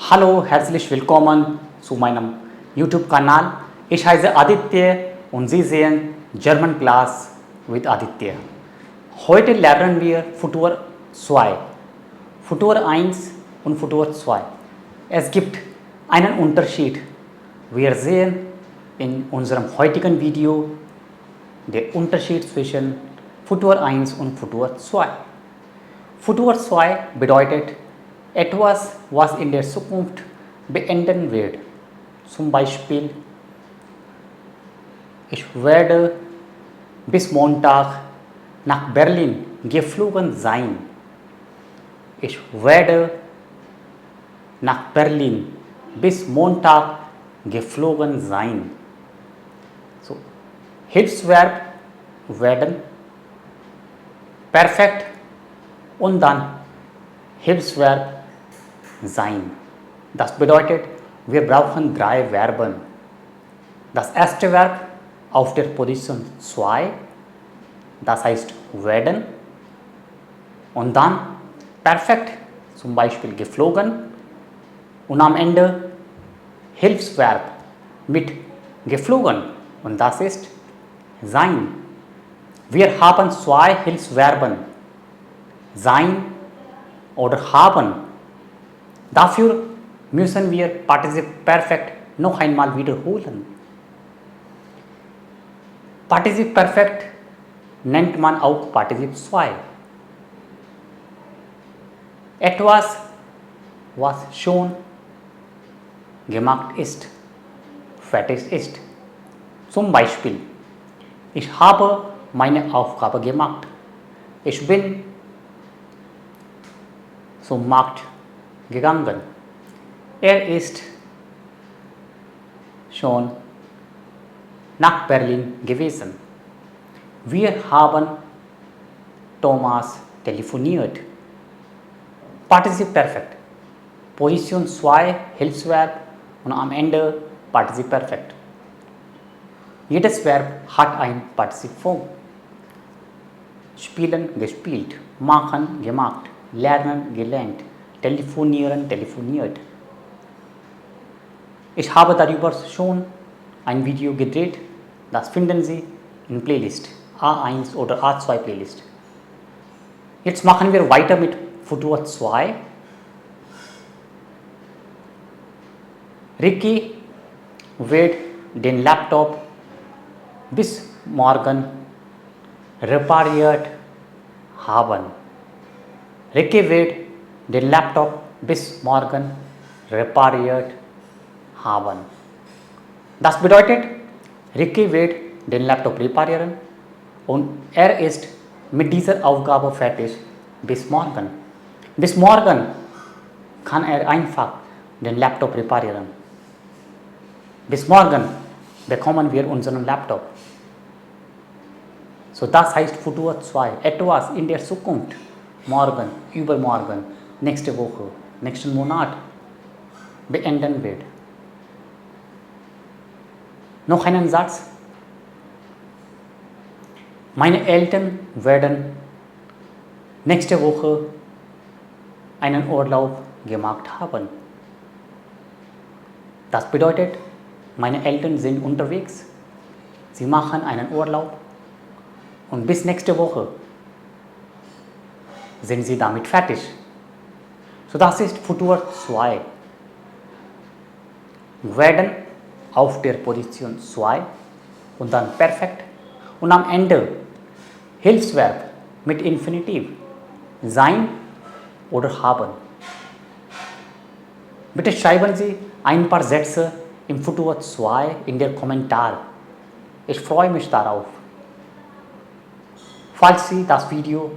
Hallo, herzlich willkommen zu meinem YouTube-Kanal. Ich heiße Aditya und Sie sehen Germanclass with Aditya. Heute lernen wir Futur 2, Futur 1 und Futur 2. Es gibt einen Unterschied. Wir sehen in unserem heutigen Video den Unterschied zwischen Futur 1 und Futur 2. Futur 2 bedeutet etwas, was in der Zukunft beenden wird. Zum Beispiel, ich werde bis Montag nach Berlin geflogen sein. Ich werde nach Berlin bis Montag geflogen sein. So, Hilfsverb werden, Perfekt und dann Hilfsverb sein. Das bedeutet, wir brauchen drei Verben. Das erste Verb auf der Position 2, das heißt werden, und dann perfekt, zum Beispiel geflogen, und am Ende Hilfsverb mit geflogen, und das ist sein. Wir haben zwei Hilfsverben, sein oder haben. Dafür müssen wir Partizip Perfekt noch einmal wiederholen. Partizip Perfekt nennt man auch Partizip 2. Etwas, was schon gemacht ist, fertig ist. Zum Beispiel, ich habe meine Aufgabe gemacht. Ich bin zum Markt gegangen. Er ist schon nach Berlin gewesen. Wir haben Thomas telefoniert. Partizip Perfekt. Position 2 Hilfsverb und am Ende Partizip Perfekt. Jedes Verb hat ein Partizipform. Spielen, gespielt, machen, gemacht, lernen, gelernt, telefonieren, telefoniert. Ich habe darüber schon ein Video gedreht, das finden Sie in Playlist A1 oder A2 Playlist. Jetzt machen wir weiter mit Futur 2. Ricky wird den Laptop bis morgen repariert haben. Ricky wird den Laptop bis morgen repariert haben. Das bedeutet, Ricky wird den Laptop reparieren und er ist mit dieser Aufgabe fertig bis morgen. Bis morgen kann er einfach den Laptop reparieren. Bis morgen bekommen wir unseren Laptop. So, das heißt Futur 2, etwas in der Zukunft, morgen, übermorgen, nächste Woche, nächsten Monat beenden wird. Noch einen Satz. Meine Eltern werden nächste Woche einen Urlaub gemacht haben. Das bedeutet, meine Eltern sind unterwegs. Sie machen einen Urlaub und bis nächste Woche sind sie damit fertig. So, das ist Futur 2. Werden auf der Position 2 und dann perfekt und am Ende Hilfsverb mit Infinitiv, sein oder haben. Bitte schreiben Sie ein paar Sätze im Futur 2 in den Kommentar. Ich freue mich darauf. Falls Sie das Video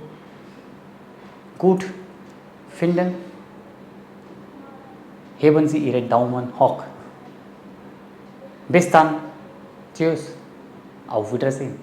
gut finden, heben Sie Ihren Daumen hoch. Bis dann. Tschüss. Auf Wiedersehen.